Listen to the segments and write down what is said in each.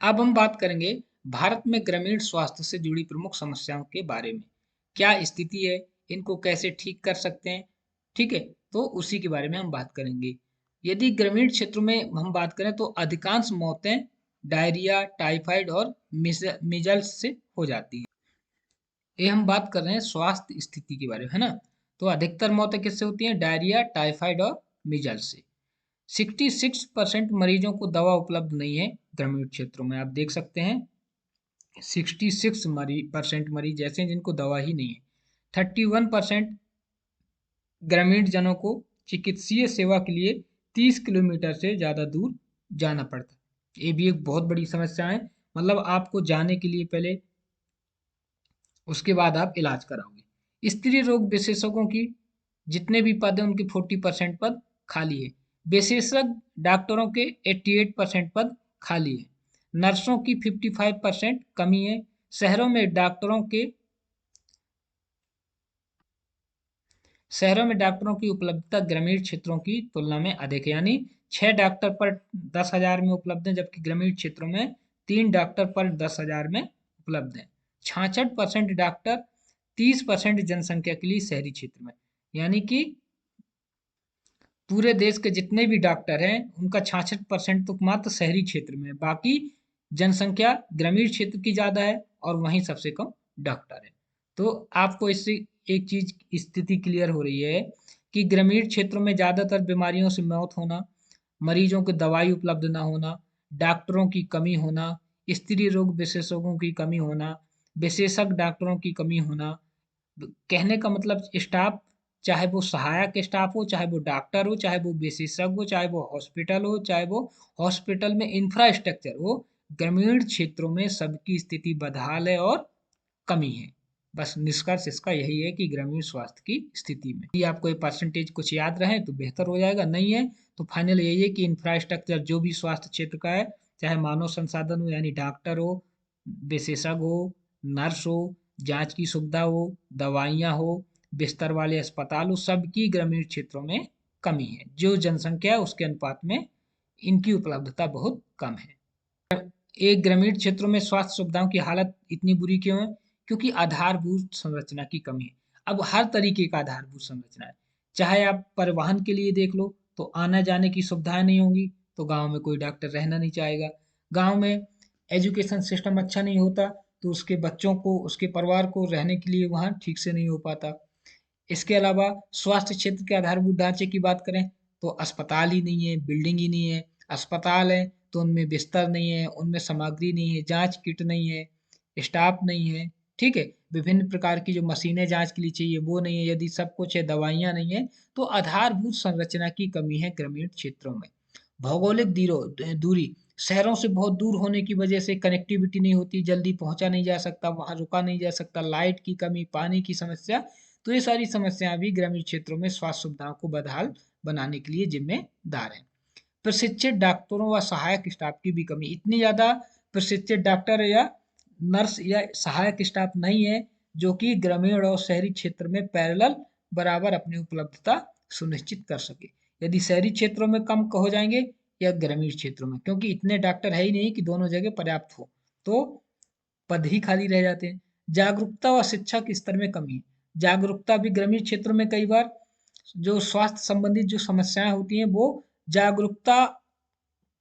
अब हम बात करेंगे भारत में ग्रामीण स्वास्थ्य से जुड़ी प्रमुख समस्याओं के बारे में। क्या स्थिति है, इनको कैसे ठीक कर सकते हैं। ठीक है, तो उसी के बारे में हम बात करेंगे। यदि ग्रामीण क्षेत्रों में हम बात करें तो अधिकांश मौतें डायरिया, टाइफाइड और मिजल्स से हो जाती हैं। ये हम बात कर रहे हैं स्वास्थ्य स्थिति के बारे में, है ना। तो अधिकतर मौतें किससे होती हैं? डायरिया, टाइफाइड और मिजल्स से। 66% मरीजों को दवा उपलब्ध नहीं है ग्रामीण क्षेत्रों में। आप देख सकते हैं 66% मरीज ऐसे हैं जिनको दवा ही नहीं है। 31% ग्रामीण जनों को चिकित्सीय सेवा के लिए 30 किलोमीटर से ज़्यादा दूर जाना पड़ता है। ये भी एक बहुत बड़ी समस्या है। मतलब आपको जाने के लिए पहले, उसके बाद आप इलाज कराओगे। स्त्री रोग विशेषज्ञों की जितने भी पद हैं उनके 40% पद खाली है। विशेषज्ञ डॉक्टरों के 88% पद खाली है। नर्सों की 55% कमी है। शहरों में डॉक्टरों के शहरों में डॉक्टरों की उपलब्धता ग्रामीण क्षेत्रों की तुलना में अधिक है। यानी 6 डॉक्टर पर 10,000 में उपलब्ध है, जबकि ग्रामीण क्षेत्रों में 3 डॉक्टर पर 10,000 में उपलब्ध है। 66% डॉक्टर 30% जनसंख्या के लिए शहरी क्षेत्र में। यानी कि पूरे देश के जितने भी डॉक्टर हैं उनका 66% तो मात्र शहरी क्षेत्र में है। बाकी जनसंख्या ग्रामीण क्षेत्र की ज़्यादा है और वहीं सबसे कम डॉक्टर है। तो आपको इससे एक चीज स्थिति क्लियर हो रही है कि ग्रामीण क्षेत्रों में ज़्यादातर बीमारियों से मौत होना, मरीजों को दवाई उपलब्ध ना होना, डॉक्टरों की कमी होना, स्त्री रोग विशेषज्ञों की कमी होना, विशेषज्ञ डॉक्टरों की कमी होना। कहने का मतलब स्टाफ, चाहे वो सहायक स्टाफ हो, चाहे वो डॉक्टर हो, चाहे वो विशेषज्ञ हो, चाहे वो हॉस्पिटल हो, चाहे वो हॉस्पिटल में इंफ्रास्ट्रक्चर हो, ग्रामीण क्षेत्रों में सबकी स्थिति बदहाल है और कमी है। बस निष्कर्ष इसका यही है कि ग्रामीण स्वास्थ्य की स्थिति में यदि आपको ये परसेंटेज कुछ याद रहे तो बेहतर हो जाएगा, नहीं है तो फाइनल यही है कि इंफ्रास्ट्रक्चर जो भी स्वास्थ्य क्षेत्र का है, चाहे मानव संसाधन हो यानी डॉक्टर हो, विशेषज्ञ हो, नर्स हो, जांच की सुविधा हो, दवाइयाँ हो, बिस्तर वाले अस्पताल हो, सबकी ग्रामीण क्षेत्रों में कमी है। जो जनसंख्या है उसके अनुपात में इनकी उपलब्धता बहुत कम है। एक ग्रामीण क्षेत्रों में स्वास्थ्य सुविधाओं की हालत इतनी बुरी क्यों है? क्योंकि आधारभूत संरचना की कमी है। अब हर तरीके का आधारभूत संरचना है। चाहे आप परिवहन के लिए देख लो तो आने जाने की सुविधाएं नहीं होंगी तो गांव में कोई डॉक्टर रहना नहीं चाहेगा। गांव में एजुकेशन सिस्टम अच्छा नहीं होता तो उसके बच्चों को, उसके परिवार को रहने के लिए वहाँ ठीक से नहीं हो पाता। इसके अलावा स्वास्थ्य क्षेत्र के आधारभूत ढांचे की बात करें तो अस्पताल ही नहीं है, बिल्डिंग ही नहीं है। अस्पताल है तो उनमें बिस्तर नहीं है, उनमें सामग्री नहीं है, जांच किट नहीं है, स्टाफ नहीं है। ठीक है, विभिन्न प्रकार की जो मशीनें जांच के लिए चाहिए वो नहीं है। यदि सब कुछ है, दवाइयाँ नहीं है, तो आधारभूत संरचना की कमी है ग्रामीण क्षेत्रों में। भौगोलिक दूरी, शहरों से बहुत दूर होने की वजह से कनेक्टिविटी नहीं होती, जल्दी पहुंचा नहीं जा सकता, वहां रुका नहीं जा सकता, लाइट की कमी, पानी की समस्या। तो ये सारी समस्याएं भी ग्रामीण क्षेत्रों में स्वास्थ्य सुविधाओं को बदहाल बनाने के लिए जिम्मेदार हैं। प्रशिक्षित डॉक्टरों व सहायक स्टाफ की भी कमी, इतनी ज़्यादा प्रशिक्षित डॉक्टर या नर्स या सहायक स्टाफ नहीं है जो कि ग्रामीण और शहरी क्षेत्र में पैरेलल बराबर अपनी उपलब्धता सुनिश्चित कर सके। यदि शहरी क्षेत्रों में कम हो जाएंगे या ग्रामीण क्षेत्रों में, क्योंकि इतने डॉक्टर है ही नहीं कि दोनों जगह पर्याप्त हो, तो पद ही खाली रह जाते हैं। जागरूकता व शिक्षा के स्तर में कमी है। जागरूकता भी ग्रामीण क्षेत्रों में कई बार जो स्वास्थ्य संबंधित जो समस्याएं होती हैं वो जागरूकता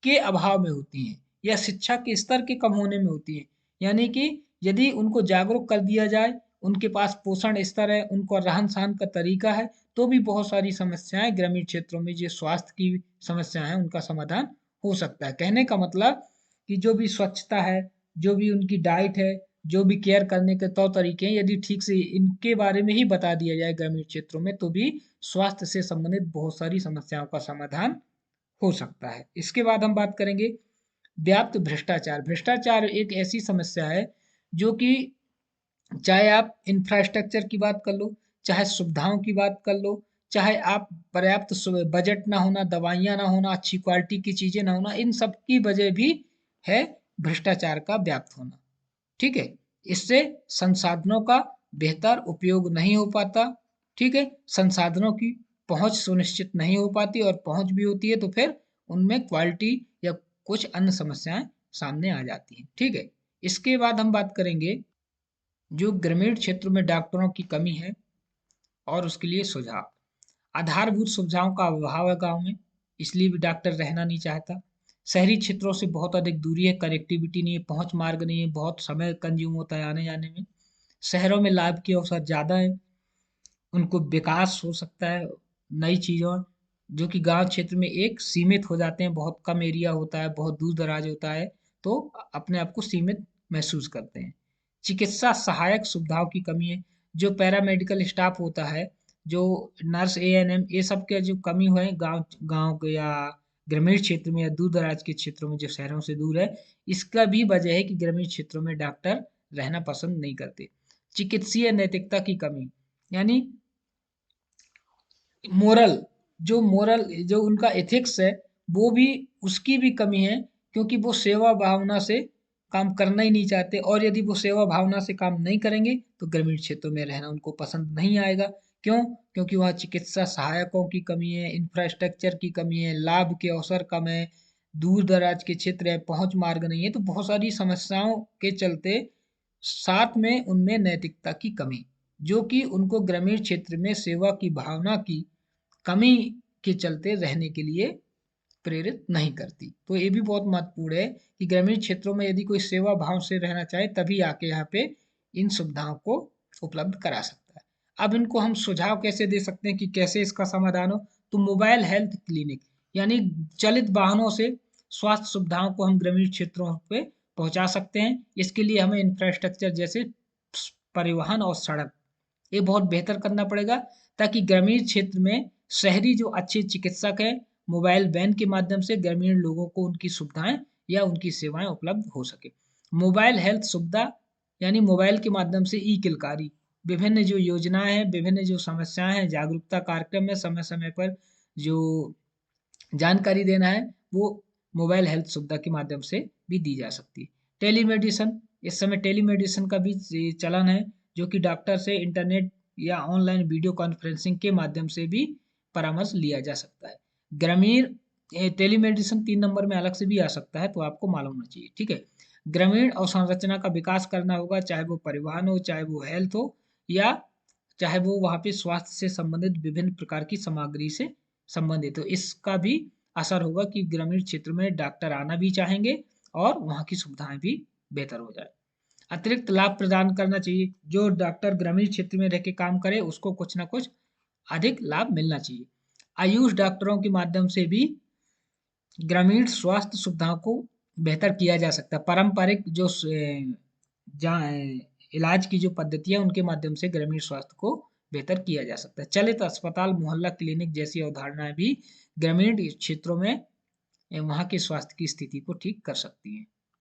के अभाव में होती हैं या शिक्षा के स्तर के कम होने में होती हैं। यानी कि यदि उनको जागरूक कर दिया जाए, उनके पास पोषण स्तर है, उनको रहन सहन का तरीका है, तो भी बहुत सारी समस्याएं ग्रामीण क्षेत्रों में जो स्वास्थ्य की समस्या है उनका समाधान हो सकता है। कहने का मतलब कि जो भी स्वच्छता है, जो भी उनकी डाइट है, जो भी केयर करने के तौर तरीके हैं, यदि ठीक से इनके बारे में ही बता दिया जाए ग्रामीण क्षेत्रों में, तो भी स्वास्थ्य से संबंधित बहुत सारी समस्याओं का समाधान हो सकता है। इसके बाद हम बात करेंगे व्याप्त भ्रष्टाचार। भ्रष्टाचार एक ऐसी समस्या है जो कि चाहे आप इंफ्रास्ट्रक्चर की बात कर लो, चाहे सुविधाओं की बात कर लो, चाहे आप पर्याप्त बजट ना होना, दवाइयाँ ना होना, अच्छी क्वालिटी की चीज़ें ना होना, इन सब की वजह भी है भ्रष्टाचार का व्याप्त होना। ठीक है, इससे संसाधनों का बेहतर उपयोग नहीं हो पाता। ठीक है, संसाधनों की पहुंच सुनिश्चित नहीं हो पाती और पहुंच भी होती है तो फिर उनमें क्वालिटी या कुछ अन्य समस्याएं सामने आ जाती हैं। ठीक है, इसके बाद हम बात करेंगे जो ग्रामीण क्षेत्रों में डॉक्टरों की कमी है और उसके लिए सुझाव। आधारभूत सुविधाओं का अभाव है गाँव में, इसलिए भी डॉक्टर रहना नहीं चाहता। शहरी क्षेत्रों से बहुत अधिक दूरी है, कनेक्टिविटी नहीं है, पहुँच मार्ग नहीं है, बहुत समय कंज्यूम होता है आने-जाने में। शहरों में लाभ के अवसर ज़्यादा है, उनको विकास हो सकता है नई चीज़ों, जो कि गाँव क्षेत्र में एक सीमित हो जाते हैं, बहुत कम एरिया होता है, बहुत दूर-दराज होता है, तो अपने आप को सीमित महसूस करते हैं। चिकित्सा सहायक सुविधाओं की कमी है, जो पैरामेडिकल स्टाफ होता है, जो नर्स, एएनएम, ये सब के जो कमी है गाँव गाँव के या ग्रामीण क्षेत्र में या दूर-दराज के क्षेत्रों में जो शहरों से दूर है, इसका भी वजह है कि ग्रामीण क्षेत्रों में डॉक्टर रहना पसंद नहीं करते। चिकित्सीय नैतिकता की कमी, यानी मोरल, जो उनका एथिक्स है, वो भी, उसकी भी कमी है, क्योंकि वो सेवा भावना से काम करना ही नहीं चाहते, और यदि वो सेवा भावना से काम नहीं करेंगे तो ग्रामीण क्षेत्रों में रहना उनको पसंद नहीं आएगा। क्यों? क्योंकि वहाँ चिकित्सा सहायकों की कमी है, इंफ्रास्ट्रक्चर की कमी है, लाभ के अवसर कम है, दूर दराज के क्षेत्र है, पहुंच मार्ग नहीं है, तो बहुत सारी समस्याओं के चलते साथ में उनमें नैतिकता की कमी, जो कि उनको ग्रामीण क्षेत्र में सेवा की भावना की कमी के चलते रहने के लिए प्रेरित नहीं करती। तो ये भी बहुत महत्वपूर्ण है कि ग्रामीण क्षेत्रों में यदि कोई सेवा भाव से रहना चाहे तभी आके यहाँ पे इन सुविधाओं को उपलब्ध करा सकता है। अब इनको हम सुझाव कैसे दे सकते हैं कि कैसे इसका समाधान हो? तो मोबाइल हेल्थ क्लिनिक, यानी चलित वाहनों से स्वास्थ्य सुविधाओं को हम ग्रामीण क्षेत्रों पे पहुंचा सकते हैं। इसके लिए हमें इंफ्रास्ट्रक्चर जैसे परिवहन और सड़क, ये बहुत बेहतर करना पड़ेगा, ताकि ग्रामीण क्षेत्र में शहरी जो अच्छे चिकित्सक हैं, मोबाइल वैन के माध्यम से ग्रामीण लोगों को उनकी सुविधाएं या उनकी सेवाएं उपलब्ध हो सके। मोबाइल हेल्थ सुविधा, यानी मोबाइल के माध्यम से ई किलकारी, विभिन्न जो योजनाएं हैं, विभिन्न जो समस्याएं हैं, जागरूकता कार्यक्रम में समय समय पर जो जानकारी देना है, वो मोबाइल हेल्थ सुविधा के माध्यम से भी दी जा सकती है। टेलीमेडिसिन, इस समय टेलीमेडिसिन का भी चलन है, जो कि डॉक्टर से इंटरनेट या ऑनलाइन वीडियो कॉन्फ्रेंसिंग के माध्यम से भी परामर्श लिया जा सकता है। ग्रामीण टेलीमेडिसिन 3 नंबर में अलग से भी आ सकता है, तो आपको मालूम होना चाहिए। ठीक है, ग्रामीण अवसंरचना का विकास करना होगा, चाहे वो परिवहन हो, चाहे वो हेल्थ हो, या चाहे वो वहाँ पे स्वास्थ्य से संबंधित विभिन्न प्रकार की सामग्री से संबंधित हो। इसका भी असर होगा कि ग्रामीण क्षेत्र में डॉक्टर आना भी चाहेंगे और वहाँ की सुविधाएं भी बेहतर हो जाए। अतिरिक्त लाभ प्रदान करना चाहिए, जो डॉक्टर ग्रामीण क्षेत्र में रह के काम करे उसको कुछ ना कुछ अधिक लाभ मिलना चाहिए। आयुष डॉक्टरों के माध्यम से भी ग्रामीण स्वास्थ्य सुविधाओं को बेहतर किया जा सकता है। पारंपरिक जो इलाज की जो पद्धतियाँ, उनके माध्यम से ग्रामीण स्वास्थ्य को बेहतर किया जा सकता है। चलित अस्पताल, मोहल्ला क्लिनिक जैसी अवधारणाएं भी ग्रामीण क्षेत्रों में वहाँ के स्वास्थ्य की स्थिति को ठीक कर सकती हैं।